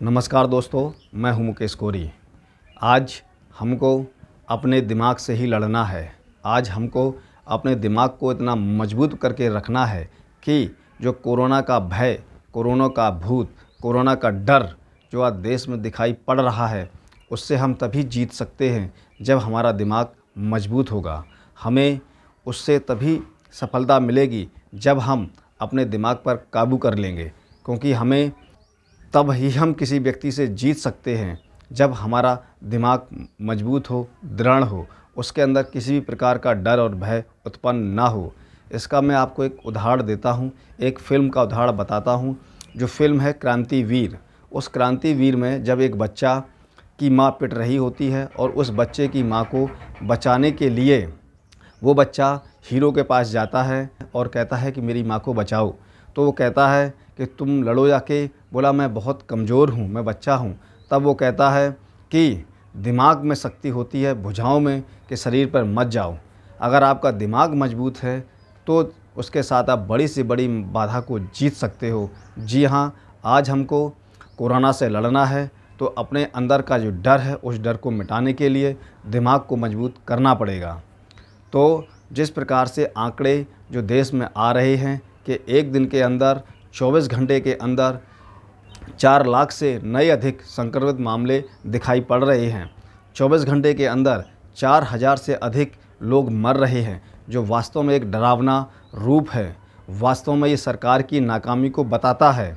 नमस्कार दोस्तों, मैं हूं मुकेश कोरी। आज हमको अपने दिमाग से ही लड़ना है। आज हमको अपने दिमाग को इतना मजबूत करके रखना है कि जो कोरोना का भय, कोरोना का भूत, कोरोना का डर जो आज देश में दिखाई पड़ रहा है, उससे हम तभी जीत सकते हैं जब हमारा दिमाग मजबूत होगा। हमें उससे तभी सफलता मिलेगी जब हम अपने दिमाग पर काबू कर लेंगे, क्योंकि हमें तब ही हम किसी व्यक्ति से जीत सकते हैं जब हमारा दिमाग मजबूत हो, दृढ़ हो, उसके अंदर किसी भी प्रकार का डर और भय उत्पन्न ना हो। इसका मैं आपको एक उदाहरण देता हूँ, एक फ़िल्म का उदाहरण बताता हूँ। जो फ़िल्म है क्रांतिवीर, उस क्रांतिवीर में जब एक बच्चा की माँ पिट रही होती है और उस बच्चे की माँ को बचाने के लिए वो बच्चा हीरो के पास जाता है और कहता है कि मेरी माँ को बचाओ। तो वो कहता है कि तुम लड़ो जाके। बोला मैं बहुत कमज़ोर हूँ, मैं बच्चा हूँ। तब वो कहता है कि दिमाग में शक्ति होती है, भुजाओं में, कि शरीर पर मत जाओ। अगर आपका दिमाग मजबूत है तो उसके साथ आप बड़ी से बड़ी बाधा को जीत सकते हो। जी हाँ, आज हमको कोरोना से लड़ना है तो अपने अंदर का जो डर है उस डर को मिटाने के लिए दिमाग को मजबूत करना पड़ेगा। तो जिस प्रकार से आंकड़े जो देश में आ रहे हैं कि एक दिन के अंदर 24 घंटे के अंदर 4 लाख से नए अधिक संक्रमित मामले दिखाई पड़ रहे हैं। 24 घंटे के अंदर 4000 से अधिक लोग मर रहे हैं, जो वास्तव में एक डरावना रूप है। वास्तव में ये सरकार की नाकामी को बताता है।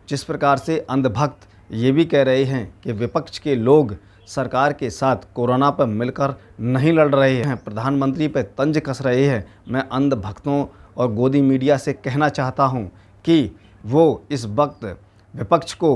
जिस प्रकार से अंधभक्त ये भी कह रहे हैं कि विपक्ष के लोग सरकार के साथ कोरोना पर मिलकर नहीं लड़ रहे हैं, प्रधानमंत्री पर तंज कस रहे हैं। मैं अंधभक्तों और गोदी मीडिया से कहना चाहता हूं कि वो इस वक्त विपक्ष को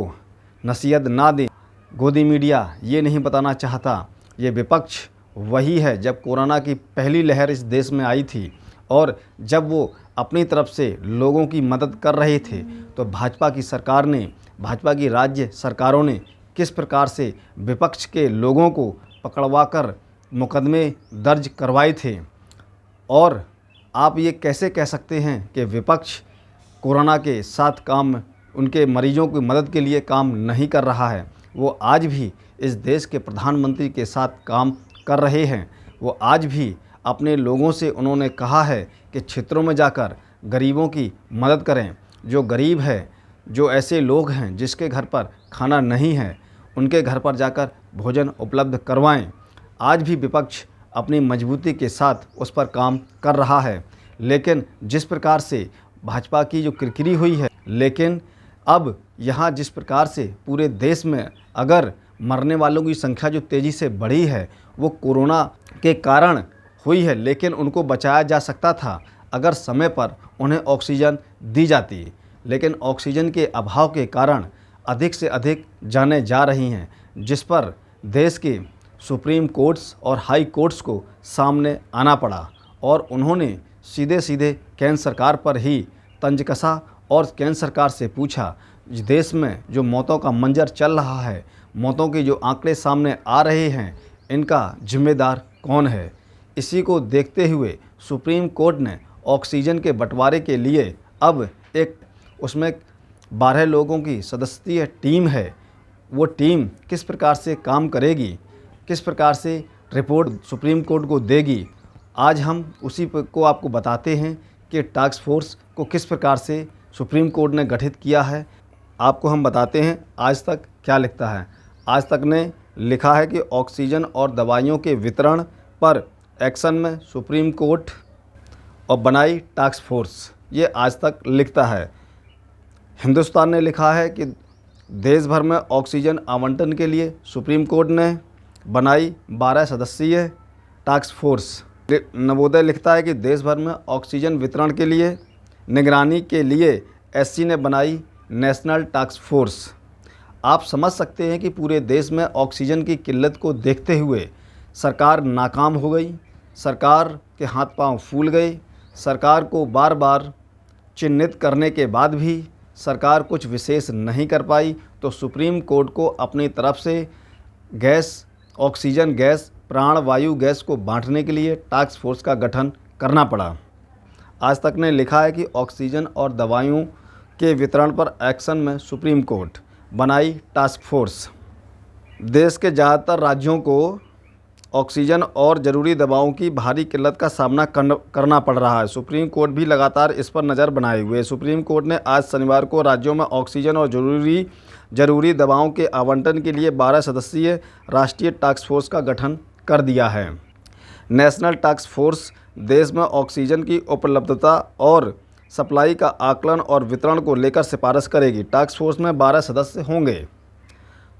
नसीहत ना दें। गोदी मीडिया ये नहीं बताना चाहता, ये विपक्ष वही है जब कोरोना की पहली लहर इस देश में आई थी और जब वो अपनी तरफ से लोगों की मदद कर रहे थे, तो भाजपा की सरकार ने, भाजपा की राज्य सरकारों ने किस प्रकार से विपक्ष के लोगों को पकड़वाकर मुकदमे दर्ज करवाए थे। और आप ये कैसे कह सकते हैं कि विपक्ष कोरोना के साथ काम, उनके मरीजों की मदद के लिए काम नहीं कर रहा है। वो आज भी इस देश के प्रधानमंत्री के साथ काम कर रहे हैं। वो आज भी अपने लोगों से उन्होंने कहा है कि क्षेत्रों में जाकर गरीबों की मदद करें। जो गरीब है, जो ऐसे लोग हैं जिसके घर पर खाना नहीं है, उनके घर पर जाकर भोजन उपलब्ध करवाएं। आज भी विपक्ष अपनी मजबूती के साथ उस पर काम कर रहा है। लेकिन जिस प्रकार से भाजपा की जो किरकिरी हुई है, लेकिन अब यहाँ जिस प्रकार से पूरे देश में अगर मरने वालों की संख्या जो तेज़ी से बढ़ी है, वो कोरोना के कारण हुई है। लेकिन उनको बचाया जा सकता था अगर समय पर उन्हें ऑक्सीजन दी जाती। लेकिन ऑक्सीजन के अभाव के कारण अधिक से अधिक जानें जा रही हैं, जिस पर देश के सुप्रीम कोर्ट्स और हाई कोर्ट्स को सामने आना पड़ा और उन्होंने सीधे सीधे केंद्र सरकार पर ही तंज कसा और केंद्र सरकार से पूछा, देश में जो मौतों का मंजर चल रहा है, मौतों के जो आंकड़े सामने आ रहे हैं, इनका जिम्मेदार कौन है। इसी को देखते हुए सुप्रीम कोर्ट ने ऑक्सीजन के बंटवारे के लिए अब एक, उसमें 12 लोगों की सदस्यीय टीम है। वो टीम किस प्रकार से काम करेगी, किस प्रकार से रिपोर्ट सुप्रीम कोर्ट को देगी, आज हम उसी को आपको बताते हैं कि टास्क फोर्स को किस प्रकार से सुप्रीम कोर्ट ने गठित किया है। आपको हम बताते हैं आज तक क्या लिखता है। आज तक ने लिखा है कि ऑक्सीजन और दवाइयों के वितरण पर एक्शन में सुप्रीम कोर्ट और बनाई टास्क फोर्स, ये आज तक लिखता है। हिंदुस्तान ने लिखा है कि देश भर में ऑक्सीजन आवंटन के लिए सुप्रीम कोर्ट ने बनाई 12 सदस्यीय टास्क फोर्स। नवोदय लिखता है कि देश भर में ऑक्सीजन वितरण के लिए निगरानी के लिए एससी ने बनाई नेशनल टास्क फोर्स। आप समझ सकते हैं कि पूरे देश में ऑक्सीजन की किल्लत को देखते हुए सरकार नाकाम हो गई, सरकार के हाथ पांव फूल गए। सरकार को बार बार चिन्हित करने के बाद भी सरकार कुछ विशेष नहीं कर पाई, तो सुप्रीम कोर्ट को अपनी तरफ से गैस, ऑक्सीजन गैस, प्राणवायु गैस को बांटने के लिए टास्क फोर्स का गठन करना पड़ा। आज तक ने लिखा है कि ऑक्सीजन और दवाइयों के वितरण पर एक्शन में सुप्रीम कोर्ट। बनाई टास्क फोर्स। देश के ज़्यादातर राज्यों को ऑक्सीजन और ज़रूरी दवाओं की भारी किल्लत का सामना करना पड़ रहा है। सुप्रीम कोर्ट भी लगातार इस पर नज़र बनाए हुए। सुप्रीम कोर्ट ने आज शनिवार को राज्यों में ऑक्सीजन और ज़रूरी दवाओं के आवंटन के लिए 12 सदस्यीय राष्ट्रीय टास्क फोर्स का गठन कर दिया है। नेशनल टास्क फोर्स देश में ऑक्सीजन की उपलब्धता और सप्लाई का आकलन और वितरण को लेकर सिफारिश करेगी। टास्क फोर्स में 12 सदस्य होंगे।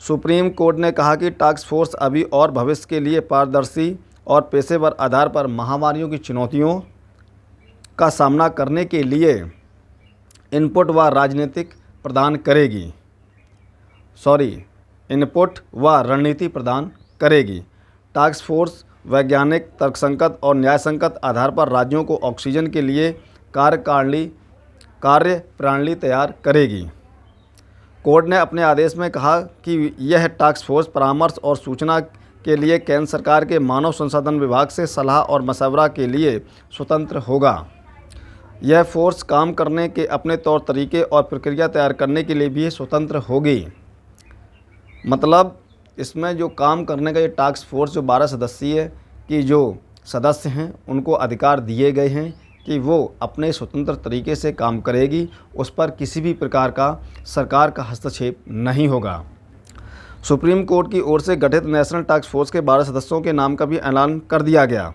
सुप्रीम कोर्ट ने कहा कि टास्क फोर्स अभी और भविष्य के लिए पारदर्शी और पेशेवर आधार पर महामारियों की चुनौतियों का सामना करने के लिए इनपुट व रणनीति प्रदान करेगी। टास्क फोर्स वैज्ञानिक तर्कसंगत और न्यायसंगत आधार पर राज्यों को ऑक्सीजन के लिए कार्यप्रणाली तैयार करेगी। कोर्ट ने अपने आदेश में कहा कि यह टास्क फोर्स परामर्श और सूचना के लिए केंद्र सरकार के मानव संसाधन विभाग से सलाह और मशवरा के लिए स्वतंत्र होगा। यह फोर्स काम करने के अपने तौर तरीके और प्रक्रिया तैयार करने के लिए भी स्वतंत्र होगी। मतलब इसमें जो काम करने का ये टास्क फोर्स जो 12 सदस्यीय की जो सदस्य हैं उनको अधिकार दिए गए हैं कि वो अपने स्वतंत्र तरीके से काम करेगी। उस पर किसी भी प्रकार का सरकार का हस्तक्षेप नहीं होगा। सुप्रीम कोर्ट की ओर से गठित नेशनल टास्क फोर्स के 12 सदस्यों के नाम का भी ऐलान कर दिया गया।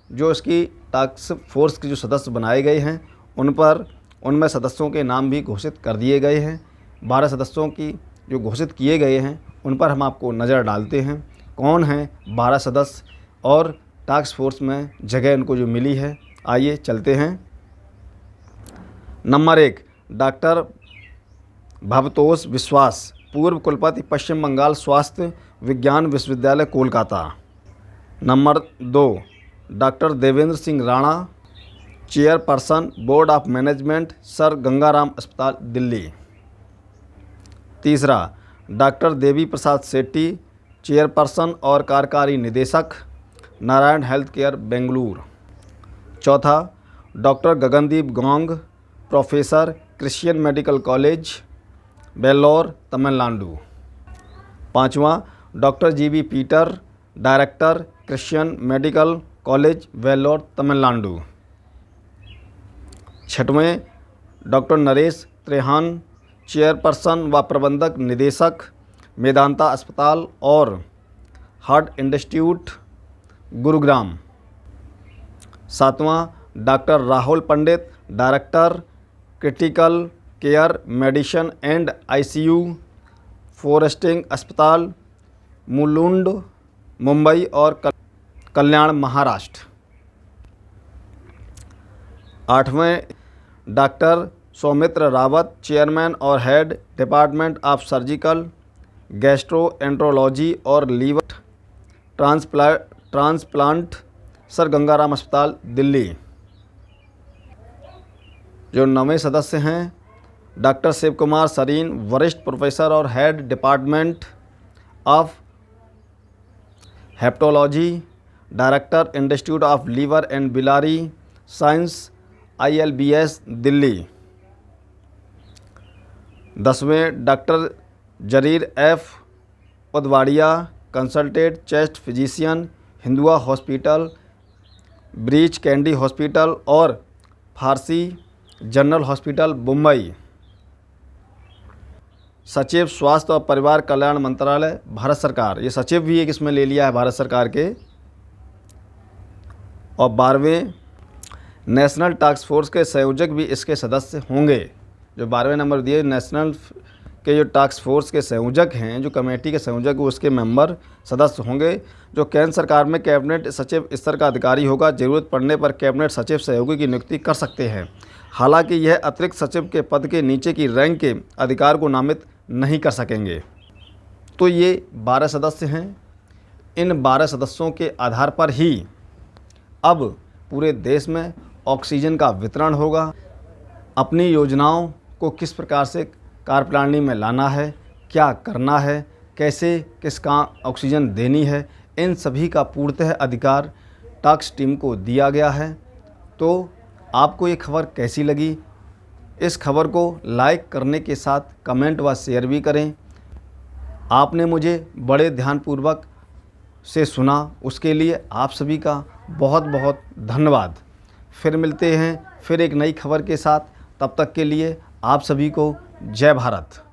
जो इसकी टास्क फोर्स के जो सदस्य बनाए गए हैं उनमें सदस्यों के नाम भी घोषित कर दिए गए हैं। 12 सदस्यों की जो घोषित किए गए हैं उन पर हम आपको नज़र डालते हैं। कौन हैं 12 सदस्य और टास्क फोर्स में जगह इनको जो मिली है। आइए चलते हैं। नंबर 1, डॉक्टर भवतोष विश्वास, पूर्व कुलपति, पश्चिम बंगाल स्वास्थ्य विज्ञान विश्वविद्यालय, Kolkata. Number 2, doctor Devendra Singh Rana, chairperson, board of management, sir Gangaram अस्पताल, दिल्ली। तीसरा, डॉक्टर देवी प्रसाद शेट्टी, चेयरपर्सन और कार्यकारी निदेशक, नारायण हेल्थ केयर, बेंगलुरु। चौथा, doctor Gagandeep gong, professor, Christian medical college, Vellore, Tamil Nadu. पाँचवा, डॉक्टर जीवी Peter, director, Christian medical college, Vellore, Tamil Nadu. छठवें, डॉक्टर नरेश त्रेहान, चेयरपर्सन व प्रबंधक निदेशक, मेदांता अस्पताल और हार्ट इंस्टीट्यूट, गुरुग्राम। सातवां, doctor Rahul Pandit, director, critical care medicine and ICU, Fortis अस्पताल, मुलुंड, मुंबई और कल्याण, महाराष्ट्र। आठवें, डॉक्टर सौमित्र रावत, चेयरमैन और head, department of surgical gastroenterology और लीवर ट्रांसप्लांट, सर गंगाराम अस्पताल, दिल्ली। जो 9वें सदस्य हैं, डॉक्टर शिव कुमार सरीन, वरिष्ठ प्रोफेसर और head, department of hepatology, director, institute of liver and biliary science, ILBS, Delhi. 10वें, doctor Zarir F Udwadia, consultant chest physician, Hinduja hospital, Breach Candy hospital और फारसी जनरल हॉस्पिटल, मुंबई। सचिव, स्वास्थ्य और परिवार कल्याण मंत्रालय, भारत सरकार। ये सचिव भी एक इसमें ले लिया है भारत सरकार के। और 12वें, नेशनल टास्क फोर्स के संयोजक भी इसके सदस्य होंगे। जो 12वें नंबर दिए, नेशनल के जो टास्क फोर्स के संयोजक हैं, जो कमेटी के संयोजक वो उसके मेंबर सदस्य होंगे। जो केंद्र सरकार में कैबिनेट सचिव स्तर का अधिकारी होगा। ज़रूरत पड़ने पर कैबिनेट सचिव सहयोगी की नियुक्ति कर सकते हैं। हालांकि यह अतिरिक्त सचिव के पद के नीचे की रैंक के अधिकार को नामित नहीं कर सकेंगे। तो ये 12 सदस्य हैं। इन 12 सदस्यों के आधार पर ही अब पूरे देश में ऑक्सीजन का वितरण होगा। अपनी योजनाओं को किस प्रकार से कार्यप्रणाली में लाना है, क्या करना है, कैसे किसका ऑक्सीजन देनी है, इन सभी का पूर्णतः अधिकार टास्क टीम को दिया गया है। तो आपको ये खबर कैसी लगी इस खबर को लाइक करने के साथ कमेंट व शेयर भी करें। आपने मुझे बड़े ध्यानपूर्वक से सुना, उसके लिए आप सभी का बहुत बहुत धन्यवाद। फिर मिलते हैं फिर एक नई खबर के साथ। तब तक के लिए आप सभी को जय भारत।